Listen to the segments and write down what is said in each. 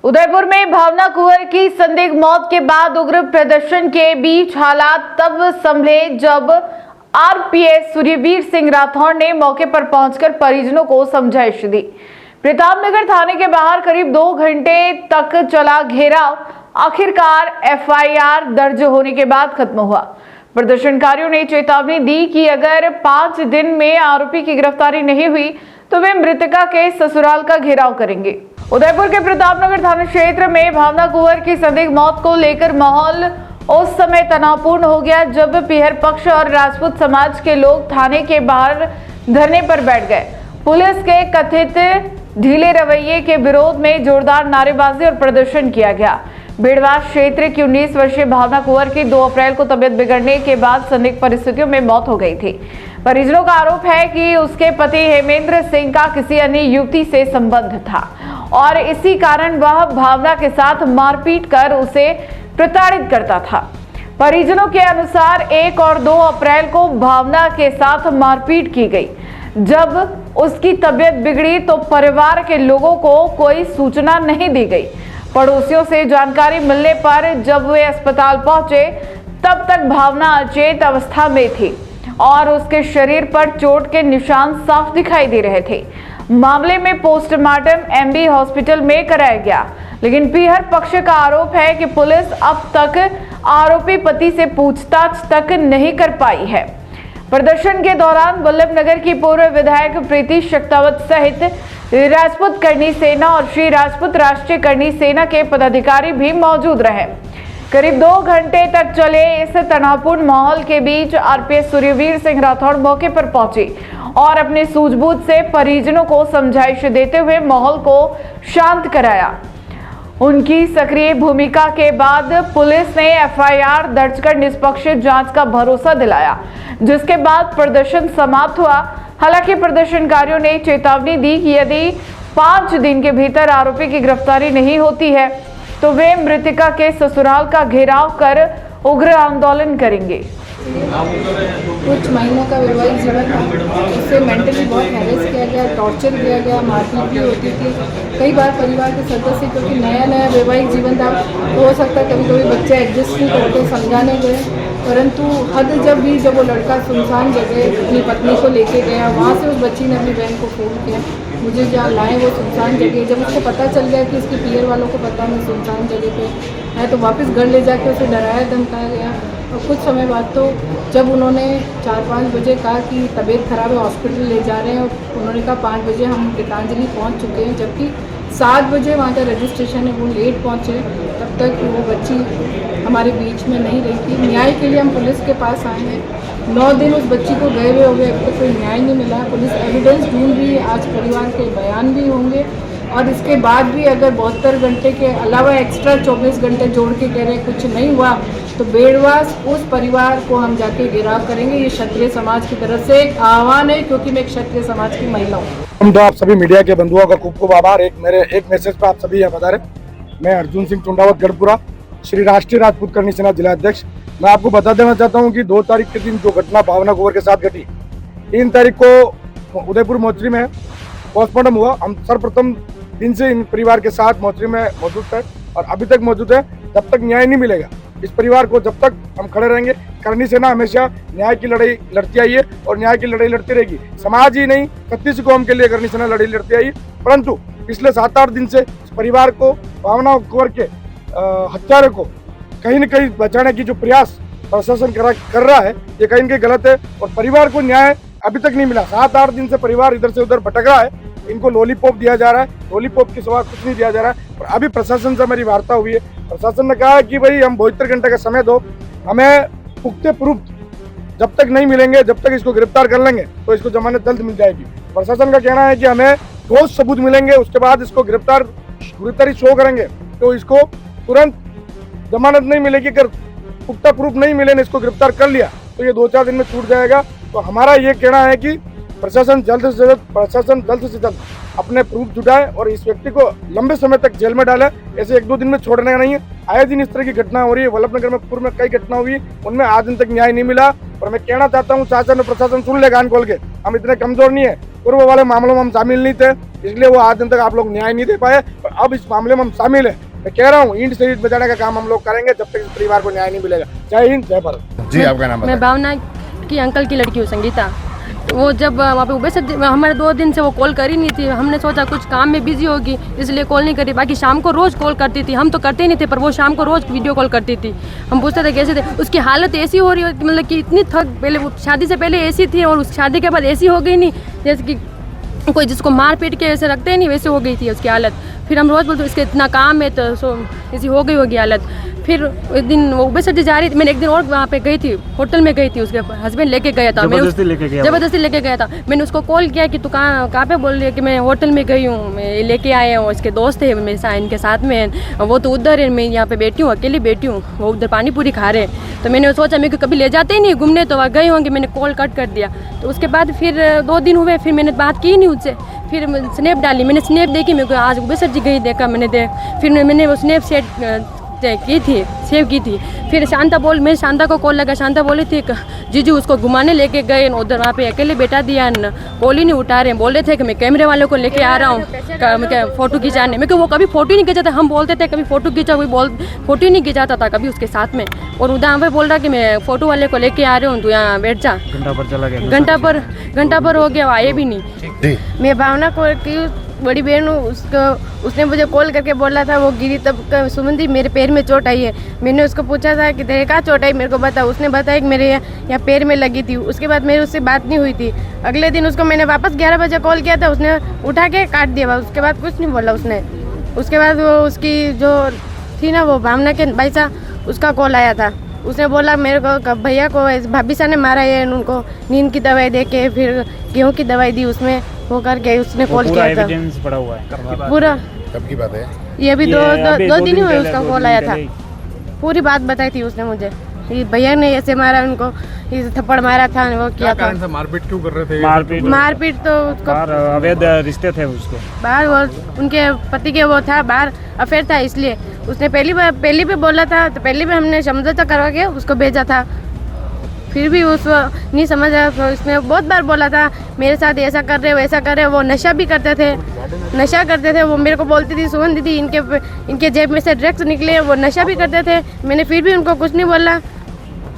उदयपुर में भावना कुंवर की संदिग्ध मौत के बाद उग्र प्रदर्शन के बीच हालात तब संभले जब आरपीएस सूर्यवीर सिंह राठौड़ ने मौके पर पहुंचकर परिजनों को समझाइश दी। प्रतापनगर थाने के बाहर करीब 2 घंटे तक चला घेराव आखिरकार एफआईआर दर्ज होने के बाद खत्म हुआ। प्रदर्शनकारियों ने चेतावनी दी कि अगर 5 दिन में आरोपी की गिरफ्तारी नहीं हुई तो वे मृतका के ससुराल का घेराव करेंगे। उदयपुर के प्रतापनगर थाना क्षेत्र में भावना कुंवर की संदिग्ध मौत को लेकर माहौल उस समय तनावपूर्ण हो गया जब पीहर पक्ष और राजपूत समाज के लोग थाने के बाहर धरने पर बैठ गए। पुलिस के कथित ढीले रवैये के विरोध में जोरदार नारेबाजी और प्रदर्शन किया गया। बेड़वा क्षेत्र की 19 वर्षीय भावना कुंवर की 2 अप्रैल को तबियत बिगड़ने के बाद संदिग्ध परिस्थितियों में मौत हो गई थी। परिजनों का आरोप है कि उसके पति हेमेंद्र सिंह का किसी अन्य युवती से संबंध था और इसी कारण वह भावना के साथ मारपीट कर उसे प्रताड़ित करता था। परिजनों के अनुसार 1 और 2 अप्रैल को भावना के साथ मारपीट की गई। जब उसकी तबीयत बिगड़ी तो परिवार के लोगों को कोई सूचना नहीं दी गई। पड़ोसियों से जानकारी मिलने पर जब वे अस्पताल पहुंचे तब तक भावना अचेत अवस्था में थी और उसके शरीर पर चोट के निशान साफ दिखाई दे रहे थे। मामले में पोस्टमार्टम एमबी हॉस्पिटल में कराया गया, लेकिन पीहर पक्ष का आरोप है कि पुलिस अब तक आरोपी पति से पूछताछ तक नहीं कर पाई है। प्रदर्शन के दौरान वल्लभनगर की पूर्व विधायक प्रीति शक्तावत सहित राजपूत करनी सेना और श्री राजपूत राष्ट्रीय करनी सेना के पदाधिकारी भी मौजूद रहे। करीब 2 घंटे तक चले इस तनावपूर्ण माहौल के बीच आरपीएस सूर्यवीर सिंह राठौड़ मौके पर पहुंचे और अपने सूझबूझ से परिजनों को समझाइश देते हुए माहौल को शांत कराया। उनकी सक्रिय भूमिका के बाद पुलिस ने एफआईआर दर्ज कर निष्पक्ष जांच का भरोसा दिलाया, जिसके बाद प्रदर्शन समाप्त हुआ। हालांकि प्रदर्शनकारियों ने चेतावनी दी कि यदि 5 दिन के भीतर आरोपी की गिरफ्तारी नहीं होती है तो वे मृतका के ससुराल का घेराव कर उग्र आंदोलन करेंगे। कुछ महीनों का वैवाहिक जीवन था, उससे मेंटली बहुत हैरेस किया गया, टॉर्चर किया गया, मारपीट भी होती थी। कई बार परिवार के सदस्य, क्योंकि नया वैवाहिक जीवन था तो हो सकता है कभी कभी बच्चे एडजस्ट नहीं करते, समझाने गए, परंतु हद जब वो लड़का सुनसान जगह अपनी पत्नी को लेके गया, वहाँ से उस बच्ची ने अपनी बहन को फ़ोन किया, मुझे जहाँ लाए वो सुनसान जगह। जब उसको पता चल गया कि इसके पीहर वालों को पता मैं सुनसान जगह पे है तो वापस घर ले जाके उसे डराया धमकाया गया। और कुछ समय बाद तो जब उन्होंने 4-5 बजे कहा कि तबीयत खराब है, हॉस्पिटल ले जा रहे हैं, और उन्होंने कहा 5 बजे हम गीतांजलि पहुंच चुके हैं, जबकि 7 बजे वहाँ का रजिस्ट्रेशन है, वो लेट पहुँचे। तब तक वो बच्ची हमारे बीच में नहीं रही थी। न्याय के लिए हम पुलिस के पास आए हैं। 9 दिन उस बच्ची को गए हुए हो गए, अब तक कोई न्याय नहीं मिला। पुलिस एविडेंस ढूंढ रही है, आज परिवार के बयान भी होंगे और इसके बाद भी अगर 72 घंटे के अलावा एक्स्ट्रा 24 घंटे जोड़ के कह रहे कुछ नहीं हुआ तो बेड़वास उस परिवार को हम जाके घेराव करेंगे। ये क्षत्रिय समाज की तरफ से एक आह्वान है, क्योंकि मैं एक क्षत्रिय समाज की महिला हूँ। हम तो आप सभी मीडिया के बंधुओं का खूब आभार। एक मैसेज पे आप सभी यहाँ बता रहे। मैं अर्जुन सिंह चुंडावत गढ़पुरा, श्री राष्ट्रीय राजपूत करनी सेना जिला अध्यक्ष। मैं आपको बता देना चाहता हूँ कि 2 तारीख के दिन जो घटना भावना कुंवर के साथ घटी, 3 तारीख को उदयपुर मोचरी में पोस्टमार्टम हुआ। हम सर्वप्रथम दिन से इन परिवार के साथ मोचरी में मौजूद है और अभी तक मौजूद है। जब तक न्याय नहीं मिलेगा इस परिवार को, जब तक हम खड़े रहेंगे। करनी सेना हमेशा न्याय की लड़ाई लड़ती आई है और न्याय की लड़ाई लड़ती रहेगी। समाज ही नहीं, 36 कौम के लिए करनी सेना लड़ाई लड़ती आई है। परंतु पिछले 7-8 दिन से इस परिवार को, भावना कुंवर के हत्यारे को कहीं न कहीं बचाने की जो प्रयास प्रशासन कर रहा है, ये कहीं न कहीं गलत है और परिवार को न्याय अभी तक नहीं मिला। 7-8 दिन से परिवार इधर से उधर भटक रहा है। इनको लॉलीपॉप दिया जा रहा है, लॉलीपॉप के सिवा कुछ नहीं दिया जा रहा है। और अभी प्रशासन से मेरी वार्ता हुई है, प्रशासन ने कहा है कि भाई हम 72 घंटे का समय दो, हमें पुख्ते प्रूफ जब तक नहीं मिलेंगे, जब तक इसको गिरफ्तार कर लेंगे तो इसको जमानत जल्द मिल जाएगी। प्रशासन का कहना है कि हमें ठोस सबूत मिलेंगे, उसके बाद इसको गिरफ्तारी शो करेंगे तो इसको तुरंत जमानत नहीं मिलेगी। अगर पुख्ता प्रूफ नहीं मिले, इसको गिरफ्तार कर लिया तो ये 2-4 दिन में छूट जाएगा। तो हमारा ये कहना है कि प्रशासन जल्द से जल्द अपने प्रूफ जुटाए और इस व्यक्ति को लंबे समय तक जेल में डाले। ऐसे 1-2 दिन में छोड़ने का नहीं है। आए दिन इस तरह की घटना हो रही है। वल्लभनगर में पूर्व में कई घटना हुई, उनमें आज दिन तक न्याय नहीं मिला। और मैं कहना चाहता हूँ शासन और प्रशासन सुन ले कान खोल के, हम इतने कमजोर नहीं है। पूर्व वाले मामलों में हम शामिल नहीं थे, इसलिए वो आज दिन तक आप लोग न्याय नहीं दे पाए। और अब इस मामले में हम शामिल है। मैं कह रहा हूँ ईंट से ईंट बजाने का काम हम लोग करेंगे जब तक इस परिवार को न्याय नहीं मिलेगा। जय हिंद, जय भारत। जी, आपका नाम मैं भावना की अंकल की लड़की हूँ, संगीता। वो जब वहाँ पे उबे से हमारे 2 दिन से वो कॉल कर ही नहीं थी। हमने सोचा कुछ काम में बिजी होगी इसलिए कॉल नहीं करी। बाकी शाम को रोज़ कॉल करती थी, हम तो करते नहीं थे, पर वो शाम को रोज़ वीडियो कॉल करती थी। हम पूछते थे कैसे थे। उसकी हालत ऐसी हो रही है मतलब कि इतनी थक, पहले वो शादी से पहले ऐसी थी और उस शादी के बाद ऐसी हो गई नहीं जैसे कि कोई जिसको मार पीट के ऐसे रखते हैं नहीं, वैसे हो गई थी उसकी हालत। फिर हम रोज़ बोलते इसके इतना काम है तो ऐसी हो गई होगी हालत। फिर एक दिन वो उबे से जा रही थी, मैंने एक दिन और वहाँ पे गई थी, होटल में गई थी, उसके हस्बैंड लेके गया था, जबरदस्ती लेके गया था। मैंने उसको कॉल किया कि तू कहाँ पे, बोल रही है कि मैं होटल में गई हूँ, मैं लेके आया हूँ, इसके दोस्त है मेरे साथ, इनके साथ में, वो तो उधर है, मैं यहाँ पे बैठी हूँ, अकेली बैठी हूँ, वो उधर पानी पूरी खा रहे हैं। तो मैंने सोचा मेरे को कभी ले जाते ही नहीं घूमने, तो वहाँ गई होंगी, मैंने कॉल कट कर दिया। तो उसके बाद फिर 2 दिन हुए, फिर मैंने बात की नहीं उससे। फिर स्नैप डाली, मैंने स्नैप देखी, मेरे को आज उबे सर जी गई देखा मैंने फिर मैंने वो स्नैप सेव की थी। फिर मैं शांता को कॉल लगा, शांता बोली थी जीजू उसको घुमाने लेके गए, उधर वहाँ पे अकेले बैठा दिया, कॉल ही नहीं उठा रहे। बोल रहे थे कि मैं कैमरे वाले को लेके आ रहा हूँ फ़ोटो खिंचाने। मैं वो कभी फ़ोटो ही नहीं खिंचाता, हम बोलते थे कभी फ़ोटो खींचा, फ़ोटो ही नहीं खिंचाता था कभी उसके साथ में। और उधर पे बोल रहा कि मैं फ़ोटो वाले को लेके आ रहा हूँ, तू यहाँ बैठ जा। घंटा पर हो गया, आए भी नहीं। मैं भावना को की बड़ी बहन हूँ, उसने मुझे कॉल करके बोला था वो गिरी, तब सुमन दी मेरे पैर में चोट आई है। मैंने उसको पूछा था कि तेरे कहाँ चोट आई, मेरे को बता। उसने बताया कि मेरे यहाँ पैर में लगी थी। उसके बाद मेरी उससे बात नहीं हुई थी। अगले दिन उसको मैंने वापस 11 बजे कॉल किया था, उसने उठा के काट दिया। उसके बाद कुछ नहीं बोला उसने। उसके बाद वो उसकी जो थी ना, वो भावना के भाई साहब, उसका कॉल आया था। उसने बोला मेरे को भैया को भाभी सा ने मारा है, उनको नींद की दवाई दे के फिर गेहूँ की दवाई दी, उसमें वो करके उसने कॉल किया था। पड़ा हुआ है पूरा कब की बात है? ये अभी दो दिन ही हुए उसका कॉल आया था। पूरी बात बताई थी उसने मुझे, ये भैया ने ऐसे मारा उनको, ये थप्पड़ मारा था, वो किया था। मारपीट क्यों कर रहे थे? मारपीट तो उसको अवैध रिश्ते थे उसको बाहर, वो उनके पति के वो था बाहर अफेयर था, इसलिए उसने पहली भी बोला था। तो पहले भी हमने समझौता करवा के उसको भेजा था, फिर भी उस नहीं समझा। तो उसने बहुत बार बोला था मेरे साथ ऐसा कर रहे वैसा कर रहे। वो नशा भी करते थे, वो मेरे को बोलती थी सुमन दीदी इनके जेब में से ड्रग्स निकले, वो नशा भी करते थे। मैंने फिर भी उनको कुछ नहीं बोला,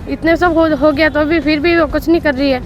इतने सब हो गया तो भी फिर भी वो कुछ नहीं कर रही है।